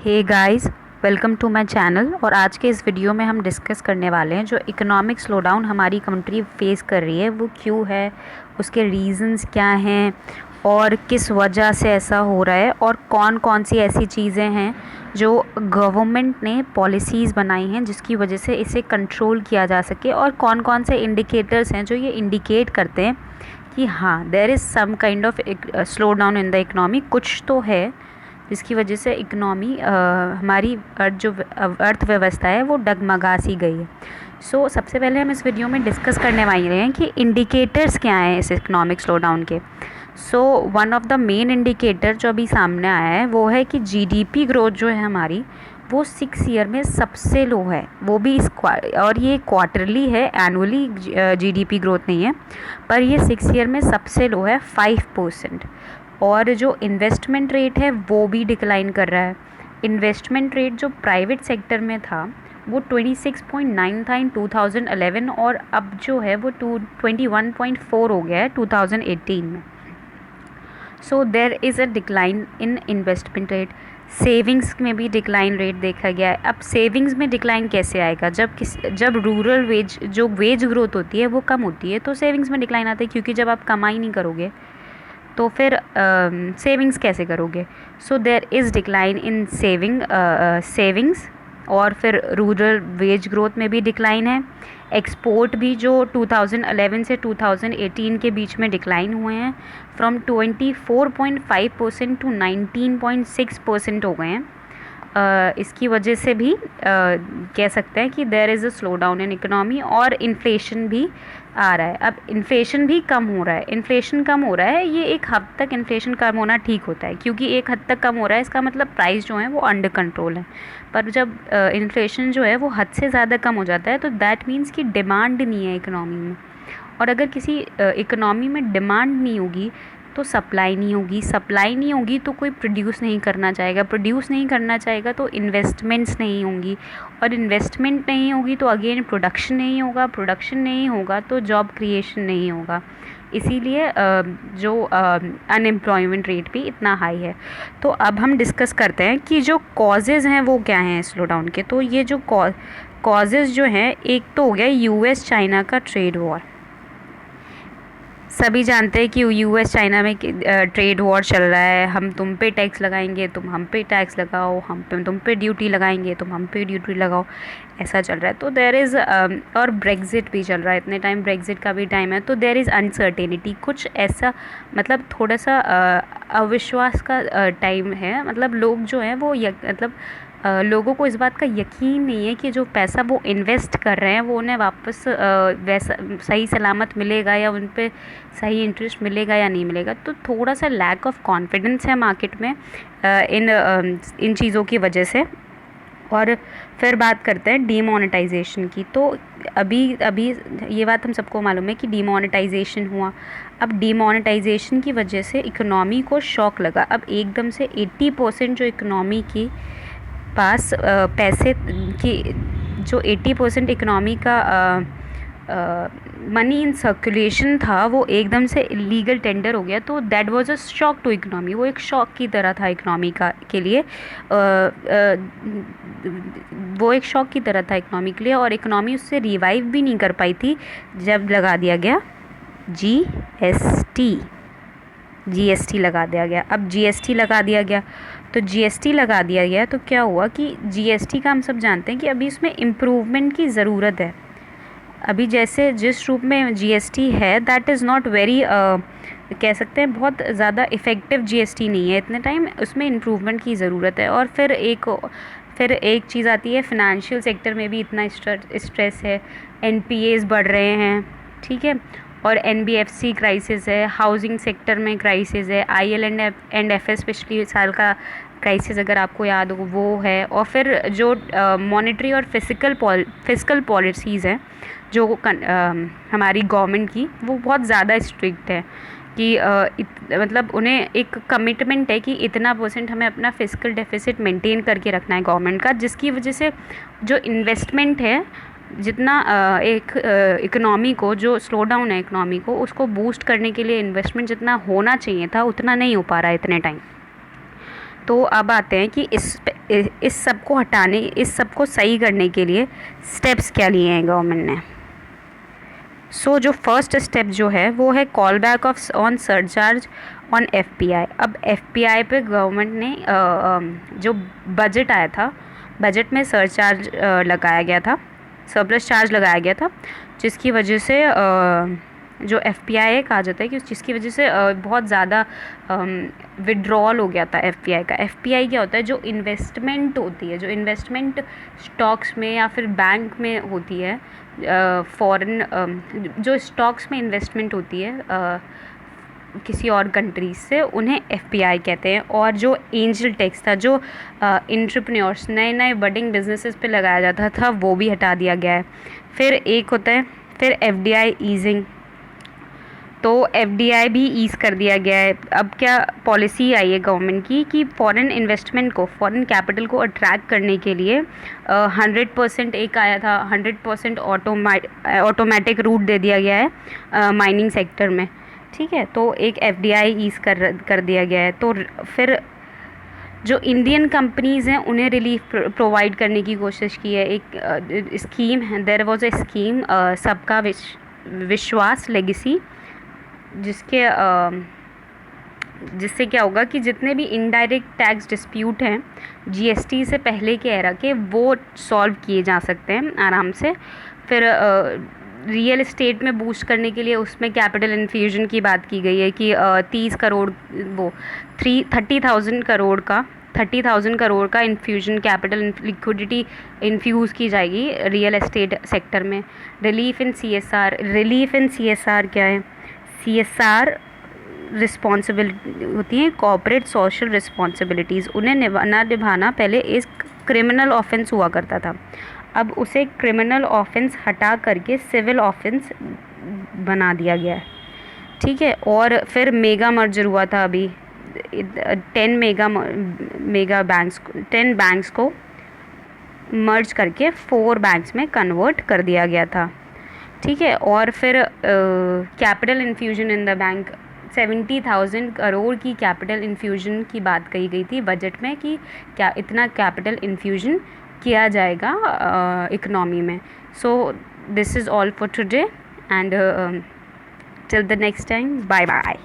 Hey guys, welcome to my channel. और आज के इस वीडियो में हम डिस्कस करने वाले हैं जो इकोनॉमिक स्लोडाउन हमारी कंट्री फेस कर रही है वो क्यों है, उसके रीजंस क्या हैं और किस वजह से ऐसा हो रहा है, और कौन कौन सी ऐसी चीज़ें हैं जो गवर्नमेंट ने पॉलिसीज़ बनाई हैं जिसकी वजह से इसे कंट्रोल किया जा सके, और कौन कौन से इंडिकेटर्स हैं जो ये इंडिकेट करते हैं कि हाँ there is some kind of slow down in the economy. कुछ तो है जिसकी वजह से इकनॉमी हमारी अर्थव्यवस्था है वो डगमगा सी गई है। सबसे पहले हम इस वीडियो में डिस्कस करने वाले हैं कि इंडिकेटर्स क्या हैं इस इकोनॉमिक स्लोडाउन के। One of the main indicator जो अभी सामने आया है वो है कि जीडीपी ग्रोथ जो है हमारी वो 6 ईयर में सबसे लो है, वो भी और ये क्वार्टरली है, एनुअली जीडीपी ग्रोथ नहीं है, पर ये 6 ईयर में सबसे लो है 5%। और जो इन्वेस्टमेंट रेट है वो भी डिक्लाइन कर रहा है। इन्वेस्टमेंट रेट जो प्राइवेट सेक्टर में था वो 26.9 था इन 2011, और अब जो है वो 21.4 हो गया है 2018 में। There is a decline in investment rate. Savings में भी डिक्लाइन रेट देखा गया है। अब सेविंग्स में डिक्लाइन कैसे आएगा? जब रूरल वेज ग्रोथ होती है वो कम होती है तो सेविंग्स में डिक्लाइन आता है, क्योंकि जब आप कमाई नहीं करोगे तो फिर सेविंग्स कैसे करोगे? There is decline in savings. और फिर रूरल वेज ग्रोथ में भी डिक्लाइन है। एक्सपोर्ट भी जो 2011 से 2018 के बीच में डिक्लाइन हुए हैं, फ्रॉम 24.5% टू 19.6% हो गए हैं। इसकी वजह से भी कह सकते हैं कि there is a slow down in economy. और इन्फ्लेशन भी आ रहा है। अब इन्फ्लेशन भी कम हो रहा है। इन्फ्लेशन कम हो रहा है, ये एक हद तक इन्फ्लेशन कम होना ठीक होता है, क्योंकि एक हद तक कम हो रहा है इसका मतलब प्राइस जो है वो अंडर कंट्रोल है। पर जब इन्फ्लेशन जो है वो हद से ज़्यादा कम हो जाता है तो दैट मीन्स कि डिमांड नहीं है इकोनॉमी में। और अगर किसी इकोनॉमी में डिमांड नहीं होगी तो सप्लाई नहीं होगी, सप्लाई नहीं होगी तो कोई प्रोड्यूस नहीं करना चाहेगा, प्रोड्यूस नहीं करना चाहेगा तो इन्वेस्टमेंट्स नहीं होंगी, और इन्वेस्टमेंट नहीं होगी तो अगेन प्रोडक्शन नहीं होगा, प्रोडक्शन नहीं होगा तो जॉब क्रिएशन नहीं होगा। इसीलिए जो अनएम्प्लॉयमेंट रेट भी इतना हाई है। तो अब हम डिस्कस करते हैं कि जो कॉजेज़ हैं वो क्या हैं स्लो डाउन के। तो ये जो कॉजेज़ जो हैं, एक तो हो गया यूएस चाइना का ट्रेड वॉर। सभी जानते हैं कि यूएस चाइना में ट्रेड वॉर चल रहा है। हम तुम पे टैक्स लगाएंगे, तुम हम पे टैक्स लगाओ, तुम पे ड्यूटी लगाएंगे, तुम हम पे ड्यूटी लगाओ, ऐसा चल रहा है। तो देयर इज़ और ब्रेग्जिट भी चल रहा है, इतने टाइम ब्रेग्जिट का भी टाइम है। तो देयर इज़ अनसर्टेनिटी, कुछ ऐसा मतलब थोड़ा सा अविश्वास का टाइम है। मतलब लोग जो हैं वो लोगों को इस बात का यकीन नहीं है कि जो पैसा वो इन्वेस्ट कर रहे हैं वो उन्हें वापस वैसा सही सलामत मिलेगा, या उन पे सही इंटरेस्ट मिलेगा या नहीं मिलेगा। तो थोड़ा सा लैक ऑफ कॉन्फिडेंस है मार्केट में इन चीज़ों की वजह से। और फिर बात करते हैं डीमोनेटाइजेशन की। तो अभी अभी ये बात हम सबको मालूम है कि डीमोनेटाइजेशन हुआ। अब डीमोनेटाइजेशन की वजह से इकोनॉमी को शॉक लगा। अब एकदम से 80% जो इकोनॉमी की पास पैसे की, जो 80% इकनॉमी का मनी इन सर्कुलेशन था वो एकदम से लीगल टेंडर हो गया। तो that was a shock to economy. वो एक शॉक की तरह था इकनॉमी का के लिए, वो एक शॉक की तरह था इकनॉमी के लिए, और इकनॉमी उससे रिवाइव भी नहीं कर पाई थी जब लगा दिया गया जीएसटी लगा दिया गया। अब जीएसटी लगा दिया गया तो जीएसटी लगा दिया गया तो क्या हुआ कि जीएसटी का हम सब जानते हैं कि अभी उसमें इम्प्रूवमेंट की ज़रूरत है। अभी जैसे जिस रूप में जीएसटी है दैट इज़ नॉट वेरी कह सकते हैं बहुत ज़्यादा इफ़ेक्टिव जीएसटी नहीं है इतने टाइम, उसमें इम्प्रूवमेंट की ज़रूरत है। और फिर एक चीज़ आती है, फ़िनांशियल सेक्टर में भी इतना स्ट्रेस है, एनपीएस बढ़ रहे हैं, ठीक है, और एनबीएफसी क्राइसिस है, हाउसिंग सेक्टर में क्राइसिस है, आईएल एंड एफएस पिछले साल का क्राइसिस अगर आपको याद हो वो है। और फिर जो मॉनेटरी और फिस्कल पॉलिसीज़ हैं जो हमारी गवर्नमेंट की, वो बहुत ज़्यादा स्ट्रिक्ट है कि मतलब उन्हें एक कमिटमेंट है कि इतना % हमें अपना फिस्कल डेफिसिट मेंटेन करके रखना है गवर्नमेंट का, जिसकी वजह से जो इन्वेस्टमेंट है, जितना एक इकोनॉमी को जो स्लो डाउन है इकोनॉमी को उसको बूस्ट करने के लिए इन्वेस्टमेंट जितना होना चाहिए था उतना नहीं हो पा रहा है इतने टाइम। तो अब आते हैं कि इस सब को हटाने, इस सब को सही करने के लिए स्टेप्स क्या लिए हैं गवर्नमेंट ने। जो फर्स्ट स्टेप जो है वो है call back of on surcharge on FPI. अब एफपीआई पे गवर्नमेंट ने जो बजट आया था, बजट में सरचार्ज लगाया गया था, सरप्लस चार्ज लगाया गया था, जिसकी वजह से जो एफपीआई कहा जाता है कि जिसकी वजह से बहुत ज़्यादा विड्रॉल हो गया था एफपीआई का। एफपीआई क्या होता है? जो इन्वेस्टमेंट होती है, जो इन्वेस्टमेंट स्टॉक्स में या फिर बैंक में होती है, फॉरेन जो स्टॉक्स में इन्वेस्टमेंट होती है किसी और कंट्रीज से, उन्हें एफपीआई कहते हैं। और जो एंजल टैक्स था, जो एंटरप्रेन्योर्स नए नए बडिंग बिजनेसेस पे लगाया जाता था, वो भी हटा दिया गया है। फिर एक होता है फिर एफडीआई ईजिंग, तो एफडीआई भी ईज़ कर दिया गया है। अब क्या पॉलिसी आई है गवर्नमेंट की कि फॉरेन इन्वेस्टमेंट को, फॉरेन कैपिटल को अट्रैक्ट करने के लिए 100% एक आया था, 100% ऑटोमेटिक रूट दे दिया गया है माइनिंग सेक्टर में। ठीक है, तो एक एफडीआई ईज़ कर दिया गया है। तो फिर जो इंडियन कंपनीज़ हैं उन्हें रिलीफ प्रोवाइड करने की कोशिश की है। एक स्कीम है, देयर वाज अ स्कीम सबका विश्वास लेगेसी, जिससे क्या होगा कि जितने भी इनडायरेक्ट टैक्स डिस्प्यूट हैं जीएसटी से पहले के एरा के, वो सॉल्व किए जा सकते हैं आराम से। फिर रियल एस्टेट में बूस्ट करने के लिए उसमें कैपिटल इन्फ्यूजन की बात की गई है कि 30 करोड़ वो 30,000 करोड़ का इन्फ्यूजन, कैपिटल लिक्विडिटी इन्फ्यूज़ की जाएगी रियल एस्टेट सेक्टर में। रिलीफ इन सीएसआर क्या है? सीएसआर रिस्पॉन्सिबिलिटी होती हैं कॉर्पोरेट सोशल रिस्पॉन्सिबिलिटीज़, उन्हें निभाना पहले एक क्रिमिनल ऑफेंस हुआ करता था। अब उसे क्रिमिनल ऑफेंस हटा करके सिविल ऑफेंस बना दिया गया है। ठीक है, और फिर मेगा मर्जर हुआ था अभी 10 बैंक्स को मर्ज करके 4 बैंक्स में कन्वर्ट कर दिया गया था। ठीक है, और फिर capital infusion in the bank, 70,000 crore की कैपिटल इन्फ्यूजन की बात कही गई थी बजट में कि क्या इतना कैपिटल इन्फ्यूजन किया जाएगा इकनॉमी में। So this is all for today and till the next time, bye bye.